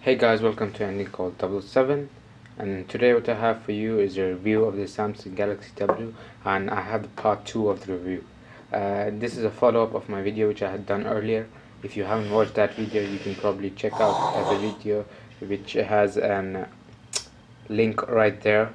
Hey guys, welcome to ending call 7, and today what I have for you is a review of the Samsung Galaxy W, and I have the part 2 of the review. This is a follow-up of my video which I had done earlier. If you haven't watched that video, you can probably check out the video which has an link right there.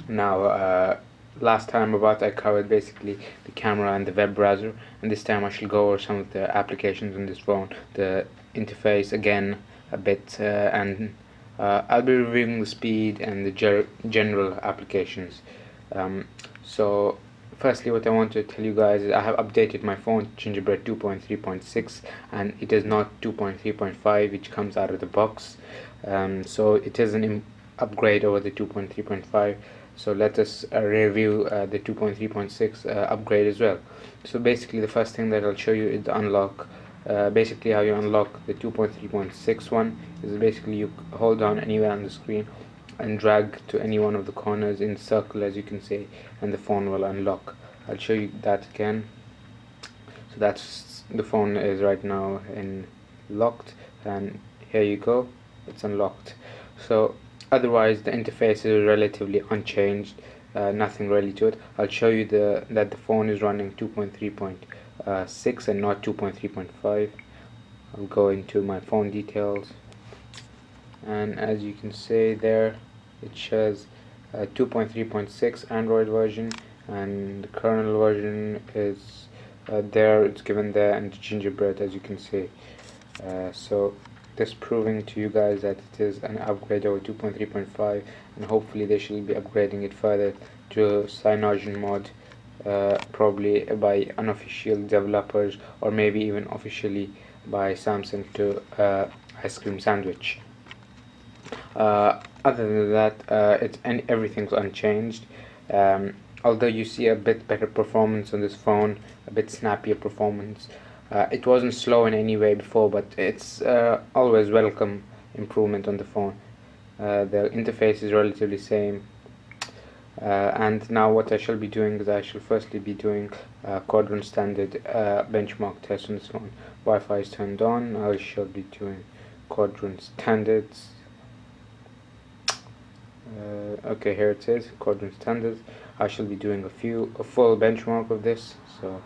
Now, last time I covered basically the camera and the web browser, and this time I shall go over some of the applications on this phone, the interface again a bit, and I'll be reviewing the speed and the general applications. So firstly, what I want to tell you guys is I have updated my phone Gingerbread 2.3.6, and it is not 2.3.5 which comes out of the box. So it is an upgrade over the 2.3.5. So let us review the 2.3.6 upgrade as well. So basically the first thing that I'll show you is the unlock. Basically how you unlock the 2.3.6 one is basically you hold down anywhere on the screen and drag to any one of the corners in circle, as you can see, and the phone will unlock. I'll show you that again. So that's the phone is right now in locked, and here you go, it's unlocked. So otherwise the interface is relatively unchanged, nothing really to it. I'll show you that the phone is running 2.3.6 and not 2.3.5. I'll go into my phone details, and as you can see there, it shows 2.3.6 Android version, and the kernel version is there, it's given there, and Gingerbread, as you can see. So this proving to you guys that it is an upgrade over 2.3.5, and hopefully they should be upgrading it further to Cyanogen mod, probably by unofficial developers, or maybe even officially by Samsung to ice cream sandwich. Other than that, everything's unchanged. Although you see a bit better performance on this phone, a bit snappier performance. It wasn't slow in any way before, but it's always welcome improvement on the phone. The interface is relatively same. And now what I shall be doing is I shall firstly be doing Quadrant standard benchmark test on this one. Wi-Fi is turned on. I shall be doing Quadrant standards. Okay, here it is, Quadrant standards. I shall be doing a full benchmark of this. So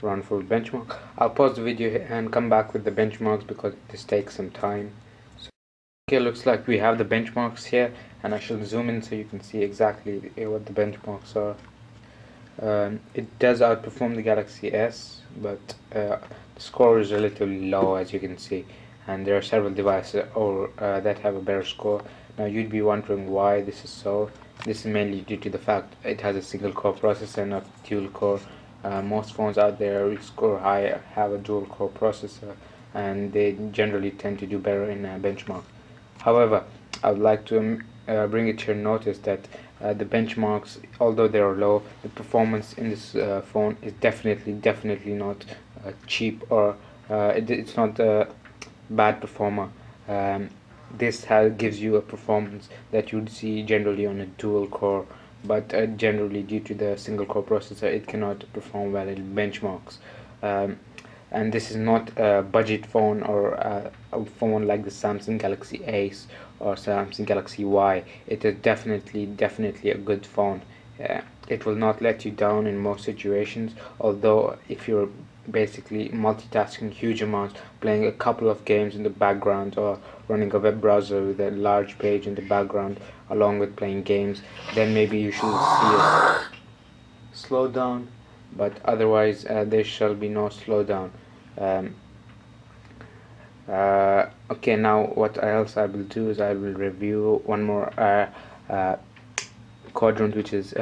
run full benchmark. I'll pause the video and come back with the benchmarks because this takes some time. So, okay, looks like we have the benchmarks here, and I shall zoom in so you can see exactly what the benchmarks are. It does outperform the Galaxy S, but the score is relatively low, as you can see, and there are several devices that have a better score. Now you'd be wondering why this is so. This is mainly due to the fact it has a single core processor, not dual core. Most phones out there which score high have a dual core processor, and they generally tend to do better in a benchmark. However, I would like to bring it to your notice that the benchmarks, although they are low, the performance in this phone is definitely not cheap, or it's not a bad performer. This gives you a performance that you'd see generally on a dual core, but generally due to the single core processor it cannot perform well in benchmarks. And this is not a budget phone or a phone like the Samsung Galaxy Ace or Samsung Galaxy Y. It is definitely a good phone. It will not let you down in most situations, although if you're basically multitasking huge amounts, playing a couple of games in the background, or running a web browser with a large page in the background along with playing games, then maybe you should see a slowdown, but otherwise there shall be no slowdown. Okay, now what else I will do is I will review one more quadrant, which is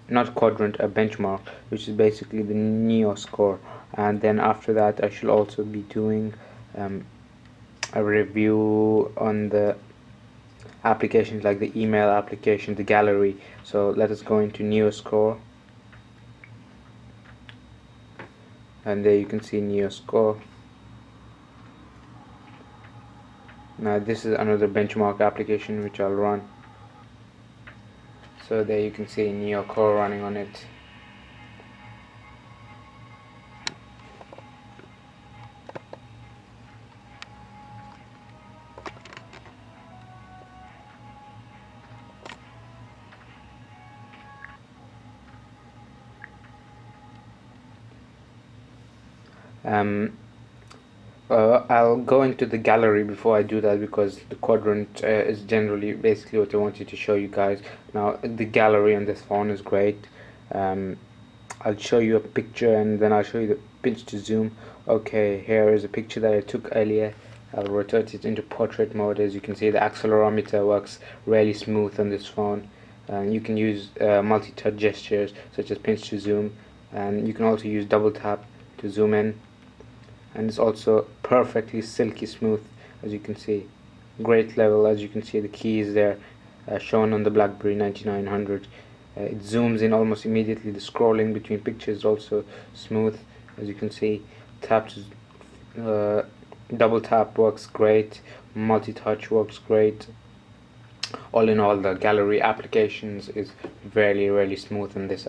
not quadrant, a benchmark, which is basically the Neo score, and then after that I shall also be doing a review on the applications like the email application, the gallery. So let us go into Neo score, and there you can see Neo score. Now this is another benchmark application which I'll run. So there you can see Neo Core running on it. I'll go into the gallery before I do that, because the quadrant is generally basically what I wanted to show you guys. Now the gallery on this phone is great. I'll show you a picture and then I'll show you the pinch to zoom. Okay, here is a picture that I took earlier. I'll rotate it into portrait mode. As you can see, the accelerometer works really smooth on this phone. You can use multi-touch gestures such as pinch to zoom, and you can also use double tap to zoom in, and it's also perfectly silky smooth, as you can see. Great level. As you can see, the keys there shown on the BlackBerry 9900. It zooms in almost immediately. The scrolling between pictures is also smooth, as you can see. Double tap works great. Multi-touch works great. All in all, the gallery applications is really smooth in this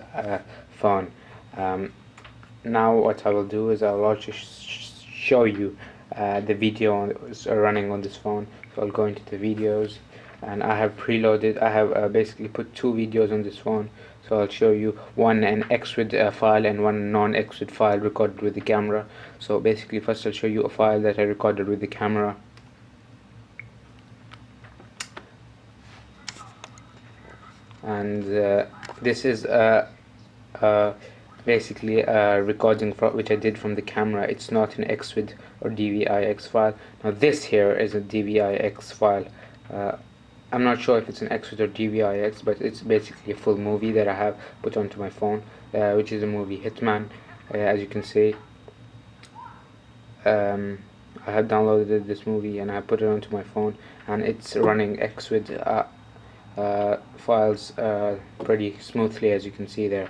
phone. Now what I will do is I'll also show you the video running on this phone. So I'll go into the videos, and I have preloaded. I have basically put two videos on this phone. So I'll show you one an Xvid file and one non-Xvid file recorded with the camera. So basically, first I'll show you a file that I recorded with the camera. And this is basically a recording which I did from the camera. It's not an Xvid or DVI-X file. Now this here is a DVI-X file. I'm not sure if it's an Xvid or DVI-X, but it's basically a full movie that I have put onto my phone, which is a movie Hitman. As you can see, I have downloaded this movie and I put it onto my phone, and it's running Xvid files pretty smoothly, as you can see there.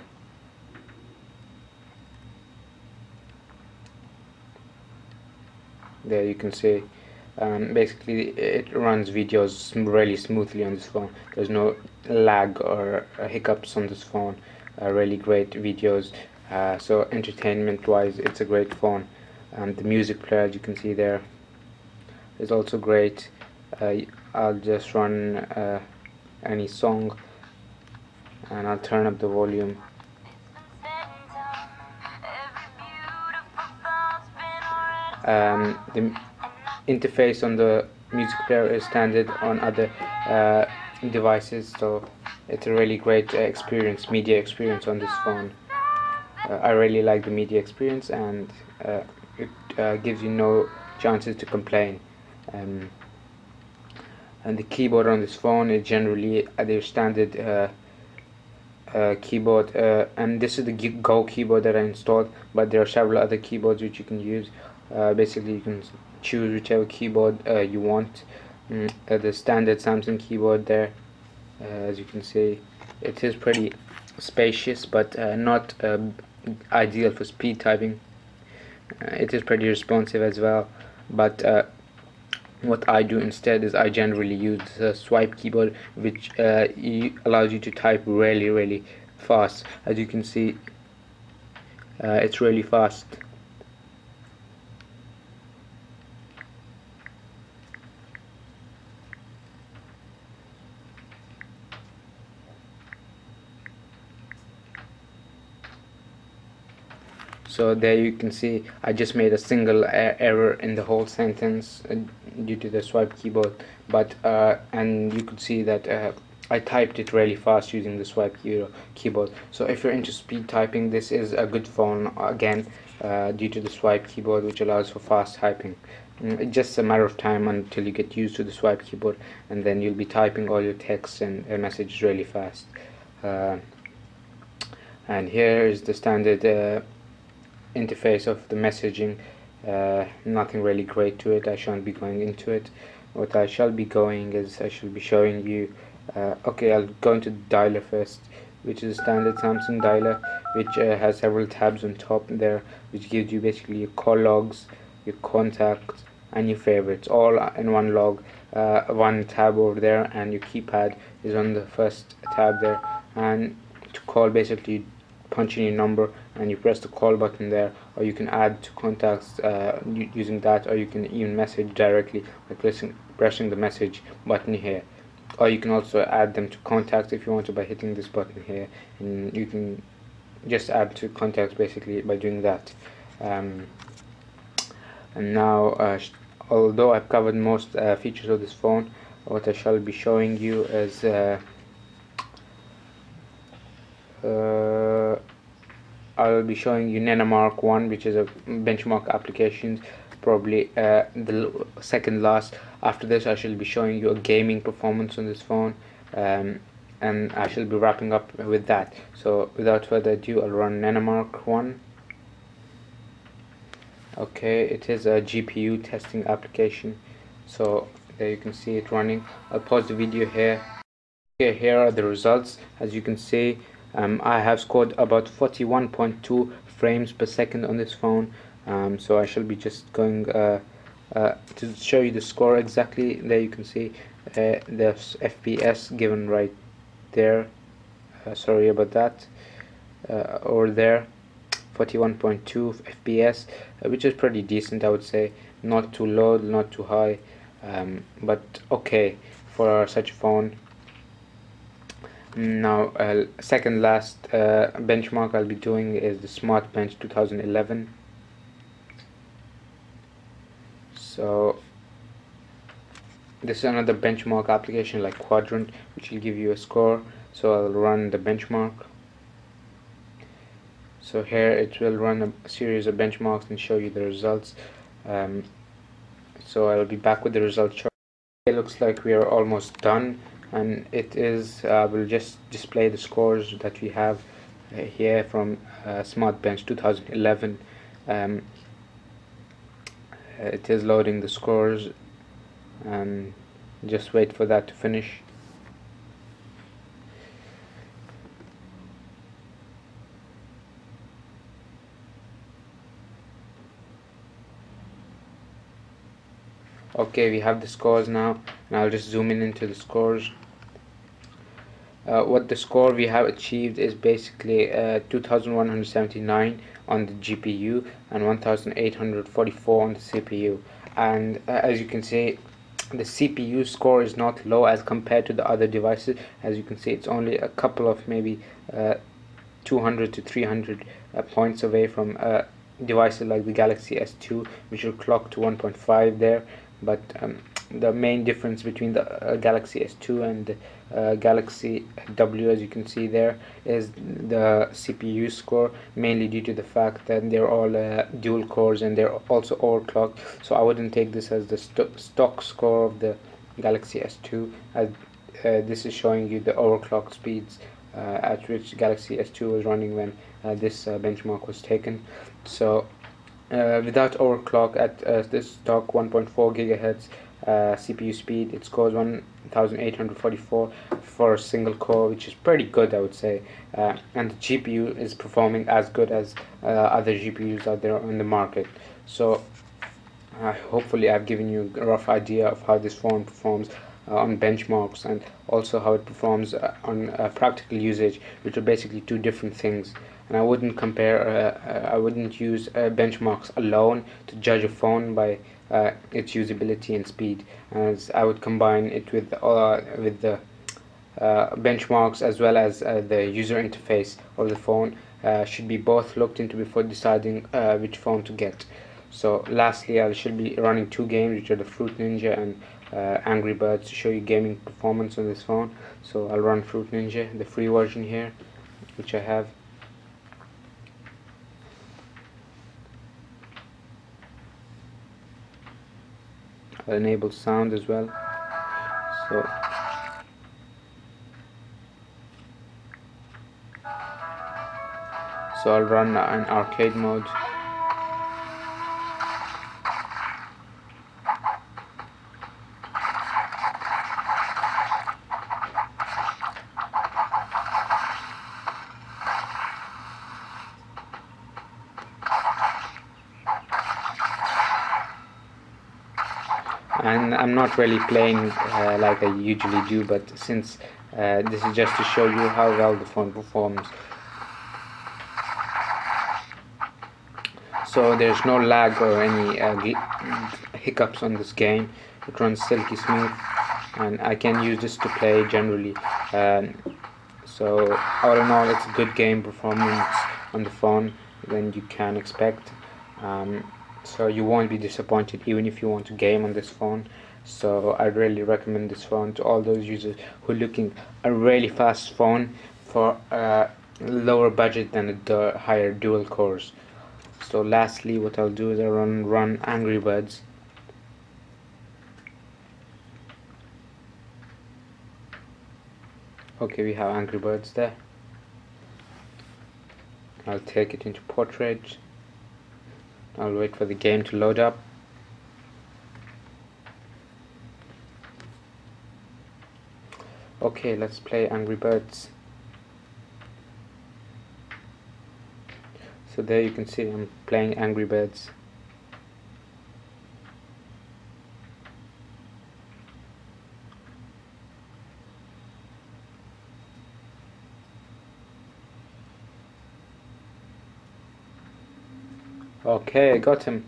There you can see, basically it runs videos really smoothly on this phone. There's no lag or hiccups on this phone. Really great videos. So entertainment wise, it's a great phone. And the music player, as you can see there, is also great. I'll just run any song and I'll turn up the volume. The interface on the music player is standard on other devices, so it's a really great media experience on this phone. I really like the media experience, and it gives you no chances to complain. And the keyboard on this phone is generally their standard keyboard, and this is the Go keyboard that I installed, but there are several other keyboards which you can use. Basically, you can choose whichever keyboard you want. The standard Samsung keyboard there, as you can see, it is pretty spacious, but not ideal for speed typing. It is pretty responsive as well, but what I do instead is I generally use the swipe keyboard, which allows you to type really fast. As you can see, it's really fast. So there you can see I just made a single error in the whole sentence due to the swipe keyboard, but and you could see that I typed it really fast using the swipe keyboard. So if you're into speed typing, this is a good phone again, due to the swipe keyboard, which allows for fast typing. It's just a matter of time until you get used to the swipe keyboard, and then you'll be typing all your texts and messages really fast. And here is the standard interface of the messaging. Nothing really great to it. I shan't be going into it. What I shall be going is I shall be showing you okay, I'll go into the dialer first, which is a standard Samsung dialer, which has several tabs on top there, which gives you basically your call logs, your contacts, and your favorites all in one log, one tab over there, and your keypad is on the first tab there. And to call, basically you punch in your number and you press the call button there, or you can add to contacts using that, or you can even message directly by pressing the message button here, or you can also add them to contacts if you want to by hitting this button here, and you can just add to contacts basically by doing that. And now, although I've covered most features of this phone, what I shall be showing you is I'll be showing you Nanomark 1, which is a benchmark application, probably the second last. After this, I shall be showing you a gaming performance on this phone, and I shall be wrapping up with that. So without further ado, I'll run Nanomark 1. Okay, it is a GPU testing application, so there you can see it running. I'll pause the video here. Okay, here are the results. As you can see, I have scored about 41.2 frames per second on this phone. So I shall be just going to show you the score exactly. There you can see the FPS given right there. Sorry about that. Over there, 41.2 FPS, which is pretty decent, I would say. Not too low, not too high, but okay for such a phone. Now, second last benchmark I'll be doing is the Smartpen 2011. So this is another benchmark application like Quadrant, which will give you a score. So I'll run the benchmark. So here it will run a series of benchmarks and show you the results. So I'll be back with the results shortly. It looks like we are almost done, and it is will just display the scores that we have here from Smartpen 2011. It is loading the scores, and just wait for that to finish. Okay, we have the scores now, and I'll just zoom in into the scores. What the score we have achieved is basically 2179 on the GPU and 1844 on the CPU. And as you can see, the CPU score is not low as compared to the other devices. As you can see, it's only a couple of maybe 200 to 300 points away from devices like the Galaxy S2, which will clock to 1.5 there. But the main difference between the Galaxy S2 and the Galaxy W, as you can see there, is the CPU score, mainly due to the fact that they're all dual cores and they're also overclocked. So I wouldn't take this as the stock score of the Galaxy S2, as this is showing you the overclock speeds at which Galaxy S2 was running when this benchmark was taken. So without overclock at this stock 1.4 gigahertz CPU speed, it scores 1844 for a single core, which is pretty good, I would say. And the GPU is performing as good as other GPUs out there on the market. So hopefully I've given you a rough idea of how this phone performs on benchmarks, and also how it performs on practical usage, which are basically two different things. And I wouldn't compare, I wouldn't use benchmarks alone to judge a phone by its usability and speed, as I would combine it with the benchmarks as well as the user interface of the phone. Should be both looked into before deciding which phone to get. So lastly, I should be running two games, which are the Fruit Ninja and Angry Birds, to show you gaming performance on this phone. So I'll run Fruit Ninja, the free version here, which I have. I'll enable sound as well. So I'll run an arcade mode. And I'm not really playing like I usually do, but since this is just to show you how well the phone performs. So there's no lag or any hiccups on this game. It runs silky smooth, and I can use this to play generally. So all in all, it's a good game performance on the phone than you can expect. so you won't be disappointed even if you want to game on this phone. So I really recommend this phone to all those users who are looking a really fast phone for a lower budget than the higher dual cores. So lastly, what I'll do is I'll run Angry Birds. Okay, we have Angry Birds there. I'll take it into portrait. I'll wait for the game to load up. Okay, let's play Angry Birds. So there you can see I'm playing Angry Birds. Okay, I got him.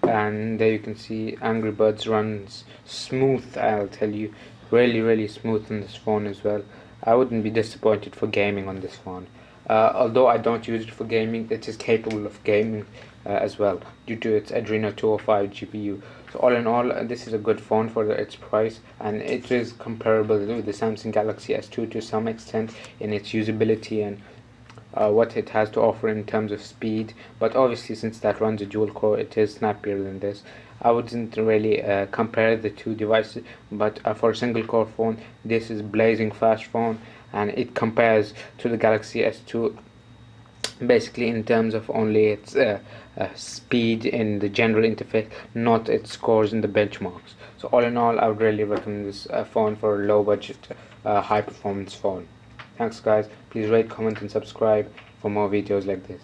And there you can see Angry Birds runs smooth, I'll tell you, really smooth on this phone as well. I wouldn't be disappointed for gaming on this phone. Although I don't use it for gaming, it is capable of gaming as well due to its Adreno 205 GPU. So all in all, this is a good phone for its price, and it is comparable with the Samsung Galaxy S2 to some extent in its usability and what it has to offer in terms of speed. But obviously, since that runs a dual core, it is snappier than this. I wouldn't really compare the two devices, but for a single core phone, this is blazing fast phone, and it compares to the Galaxy S2 basically in terms of only its speed in the general interface, not its scores in the benchmarks. So all in all, I would really recommend this phone for a low budget high performance phone. Thanks guys, please rate, comment and subscribe for more videos like this.